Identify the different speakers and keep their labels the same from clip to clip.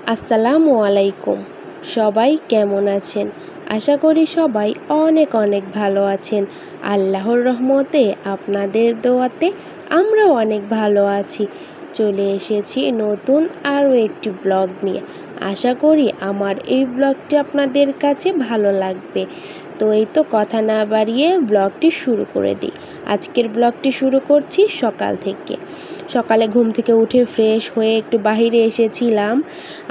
Speaker 1: আসসালামু আলাইকুম। সবাই কেমন আছেন? আশা করি সবাই অনেক অনেক ভালো আছেন। আল্লাহর রহমতে আপনাদের দোয়াতে আমরাও অনেক ভালো আছি। চলে এসেছি নতুন আরও একটি ব্লগ নিয়ে। আশা করি আমার এই ব্লগটি আপনাদের কাছে ভালো লাগবে। তো এই তো কথা না বাড়িয়ে ব্লগটি শুরু করে দিই। আজকের ব্লগটি শুরু করছি সকাল থেকে। সকালে ঘুম থেকে উঠে ফ্রেশ হয়ে একটু বাহিরে এসেছিলাম।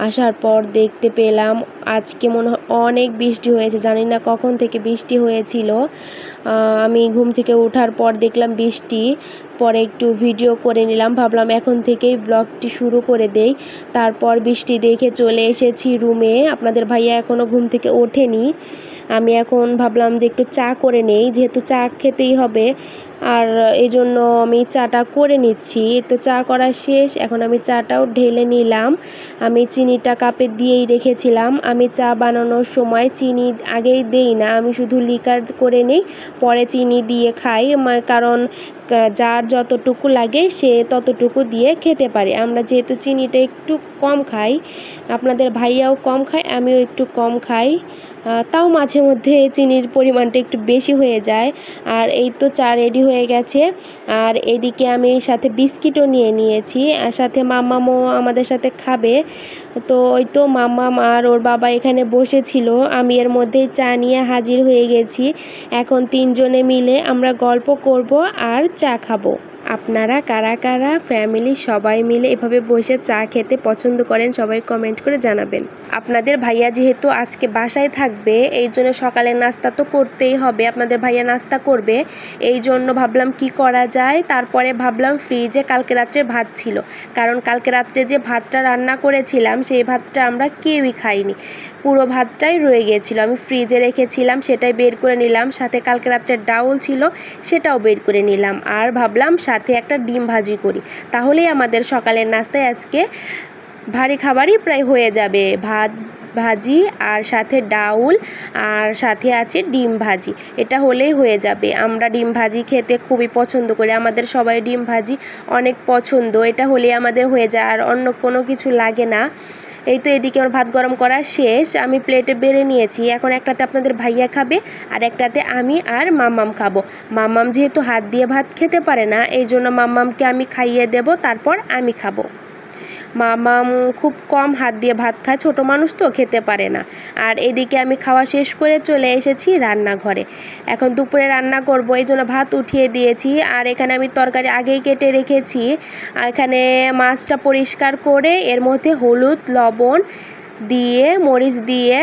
Speaker 1: আসার পর দেখতে পেলাম আজকে মনে হয় অনেক বৃষ্টি হয়েছে, জানি না কখন থেকে বৃষ্টি হয়েছিল। আমি ঘুম থেকে ওঠার পর দেখলাম বৃষ্টি, পরে একটু ভিডিও করে নিলাম, ভাবলাম এখন থেকেই ব্লগটি শুরু করে দেই। তারপর বৃষ্টি দেখে চলে এসেছি রুমে। আপনাদের ভাইয়া এখনও ঘুম থেকে ওঠেনি। আমি এখন ভাবলাম যে একটু চা করে নেই, যেহেতু চা খেতেই হবে, আর এই জন্য আমি চাটা করে নিচ্ছি। তো চা করা শেষ, এখন আমি চাটাও ঢেলে নিলাম। আমি চিনিটা কাপে দিয়েই রেখেছিলাম। আমি চা বানানোর সময় চিনি আগেই দেই না, আমি শুধু লিকার করে নিই, পরে চিনি দিয়ে খাই। কারণ যার যতটুকু লাগে সে ততটুকু দিয়ে খেতে পারে। আমরা যেহেতু চিনিটা একটু কম খাই, আপনাদের ভাইয়াও কম খায়, আমিও একটু কম খাই, তাও মাঝে মধ্যে চিনির পরিমাণটা একটু বেশি হয়ে যায়। আর এই তো চা রেডি হয়ে গেছে। আর এদিকে আমি সাথে বিস্কিটও নিয়ে নিয়েছি, আর সাথে মাম্মামও আমাদের সাথে খাবে। তো ওই তো মাম্মাম আর ওর বাবা এখানে বসেছিল, আমি এর মধ্যেই চা নিয়ে হাজির হয়ে গেছি। এখন তিনজনে মিলে আমরা গল্প করব আর চা খাবো। আপনারা কারা কারা ফ্যামিলি সবাই মিলে এভাবে বসে চা খেতে পছন্দ করেন সবাই কমেন্ট করে জানাবেন। আপনাদের ভাইয়া যেহেতু আজকে বাসায় থাকবে, এই জন্য সকালের নাস্তা তো করতেই হবে, আপনাদের ভাইয়া নাস্তা করবে, এই জন্য ভাবলাম কি করা যায়। তারপরে ভাবলাম ফ্রিজে কালকে রাত্রে ভাত ছিল, কারণ কালকে রাত্রে যে ভাতটা রান্না করেছিলাম সেই ভাতটা আমরা কেউই খাইনি, পুরো ভাতটাই রয়ে গিয়েছিল। আমি ফ্রিজে রেখেছিলাম, সেটাই বের করে নিলাম। সাথে কালকে রাত্রে ডাউল ছিল, সেটাও বের করে নিলাম। আর ভাবলাম সাথে একটা ডিম ভাজি করি, তাহলেই আমাদের সকালের নাস্তায় আজকে ভারী খাবারই প্রায় হয়ে যাবে। ভাত, ভাজি আর সাথে ডাউল আর সাথে আছে ডিম ভাজি, এটা হলেই হয়ে যাবে। আমরা ডিম ভাজি খেতে খুবই পছন্দ করি, আমাদের সবাই ডিম ভাজি অনেক পছন্দ, এটা হলেই আমাদের হয়ে যায়, আর অন্য কোনো কিছু লাগে না। এই তো এদিকে আমার ভাত গরম করা শেষ, আমি প্লেটে বেড়ে নিয়েছি। এখন একটাতে আপনাদের ভাইয়া খাবে আর একটাতে আমি আর মাম্মাম খাবো। মাম্মাম যেহেতু হাত দিয়ে ভাত খেতে পারে না, এই জন্য মাম্মামকে আমি খাইয়ে দেব, তারপর আমি খাবো। মাম্মাম খুব কম হাত দিয়ে ভাত খায়, ছোটো মানুষ তো খেতে পারে না। আর এদিকে আমি খাওয়া শেষ করে চলে এসেছি রান্নাঘরে। এখন দুপুরে রান্না করব, এই জন্য ভাত উঠিয়ে দিয়েছি। আর এখানে আমি তরকারি আগেই কেটে রেখেছি। এখানে মাছটা পরিষ্কার করে এর মধ্যে হলুদ, লবণ দিয়ে, মরিচ দিয়ে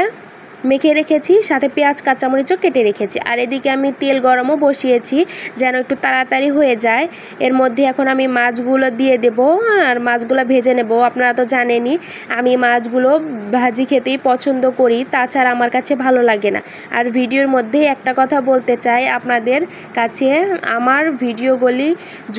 Speaker 1: মেখে রেখেছি, সাথে পেঁয়াজ কাঁচামরিচও কেটে রেখেছি। আর এদিকে আমি তেল গরমও বসিয়েছি যেন একটু তাড়াতাড়ি হয়ে যায়। এর মধ্যে এখন আমি মাছগুলো দিয়ে দেব আর মাছগুলো ভেজে নেব। আপনারা তো জানেনই আমি মাছগুলো ভাজি খেতেই পছন্দ করি, তাছাড়া আমার কাছে ভালো লাগে না। আর ভিডিওর মধ্যে একটা কথা বলতে চাই আপনাদের কাছে, আমার ভিডিওগুলি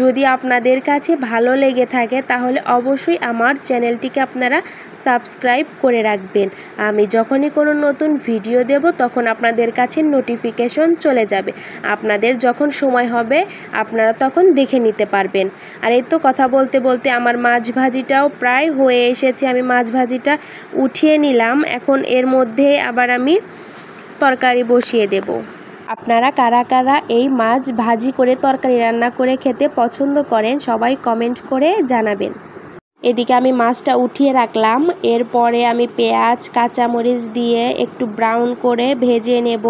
Speaker 1: যদি আপনাদের কাছে ভালো লেগে থাকে তাহলে অবশ্যই আমার চ্যানেলটিকে আপনারা সাবস্ক্রাইব করে রাখবেন। আমি যখনই কোনো নতুন ভিডিও দেব তখন আপনাদের কাছে নোটিফিকেশন চলে যাবে, আপনাদের যখন সময় হবে আপনারা তখন দেখে নিতে পারবেন। আর এই তো কথা বলতে বলতে আমার মাছ ভাজিটাও প্রায় হয়ে এসেছে, আমি মাছ ভাজিটা উঠিয়ে নিলাম। এখন এর মধ্যে আবার আমি তরকারি বসিয়ে দেব। আপনারা কারা কারা এই মাছ ভাজি করে তরকারি রান্না করে খেতে পছন্দ করেন সবাই কমেন্ট করে জানাবেন। এদিকে আমি মাছটা উঠিয়ে রাখলাম, এরপরে আমি পেঁয়াজ কাঁচামরিচ দিয়ে একটু ব্রাউন করে ভেজে নেব।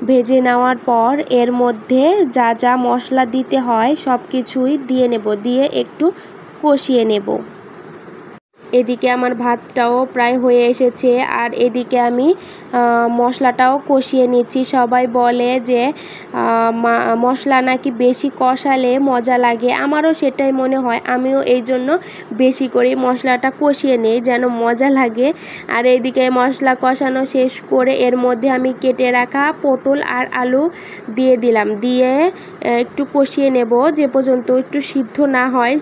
Speaker 1: ভেজে নেওয়ার পর এর মধ্যে যা যা মশলা দিতে হয় সব কিছুই দিয়ে নেব, দিয়ে একটু কষিয়ে নেব। এদিকে আমার ভাতটাও প্রায় হয়ে এসেছে, আর এদিকে আমি মশলাটাও কষিয়ে নিচ্ছি। সবাই বলে যে মশলা নাকি বেশি কষালে মজা লাগে, আমারও সেটাই মনে হয়, আমিও এই জন্য বেশি করে মশলাটা কষিয়ে নিই যেন মজা লাগে। আর এইদিকে মশলা কষানো শেষ করে এর মধ্যে আমি কেটে রাখা পটল আর আলু দিয়ে দিলাম, দিয়ে একটু কষিয়ে নেব, যে পর্যন্ত একটু সিদ্ধ না হয়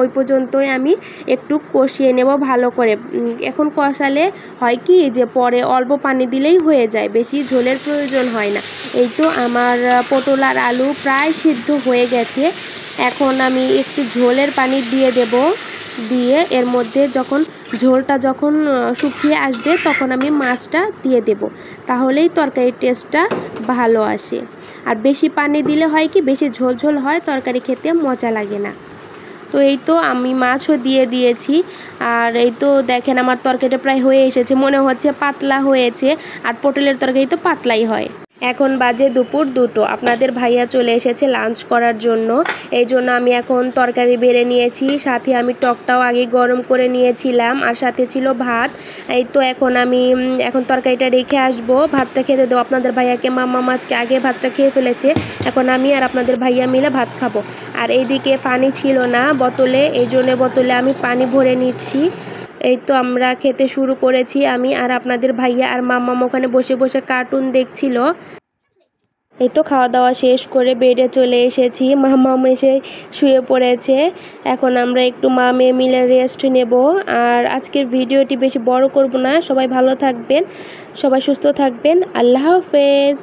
Speaker 1: ওই পর্যন্তই আমি একটু কষিয়ে নেব ভালো করে। এখন কষালে হয় কি যে পরে অল্প পানি দিলেই হয়ে যায়, বেশি ঝোলের প্রয়োজন হয় না। এই তো আমার পটল আর আলু প্রায় সিদ্ধ হয়ে গেছে, এখন আমি একটু ঝোলের পানি দিয়ে দেব, দিয়ে এর মধ্যে যখন ঝোলটা যখন শুকিয়ে আসবে তখন আমি মাছটা দিয়ে দেব, তাহলেই তরকারির টেস্টটা ভালো আসে। আর বেশি পানি দিলে হয় কি, বেশি ঝোল ঝোল হয়, তরকারি খেতে মজা লাগে না। তো এই তো আমি মাছও দিয়ে দিয়েছি। আর এই তো দেখেন আমার তরকারিটা প্রায় হয়ে এসেছে, মনে হচ্ছে পাতলা হয়েছে, আর পটলের তরকারি তো পাতলাই হয়। এখন বাজে দুপুর 2টো। আপনাদের ভাইয়া চলে এসেছে লাঞ্চ করার জন্য, এই জন্য আমি এখন তরকারি বেড়ে নিয়েছি, সাথে আমি টকটাও আগে গরম করে নিয়েছিলাম, আর সাথে ছিল ভাত। এই তো এখন তরকারিটা রেখে আসবো, ভাতটা খেতে দেবো আপনাদের ভাইয়াকে। মাম্মা মাছকে আগে ভাতটা খেয়ে ফেলেছে, এখন আমি আর আপনাদের ভাইয়া মিলে ভাত খাবো। আর এইদিকে পানি ছিল না বোতলে, এই জন্য বোতলে আমি পানি ভরে নিচ্ছি। এই তো আমরা খেতে শুরু করেছি, আমি আর আপনাদের ভাইয়া, আর মাম্মাম ওখানে বসে বসে কার্টুন দেখছিল। এই তো খাওয়া দাওয়া শেষ করে বেডে চলে এসেছি, মাম্মাম এসে শুয়ে পড়েছে। এখন আমরা একটু মা মেয়ে মিলে রেস্ট নেব। আর আজকের ভিডিওটি বেশি বড় করব না, সবাই ভালো থাকবেন, সবাই সুস্থ থাকবেন। আল্লাহ হাফেজ।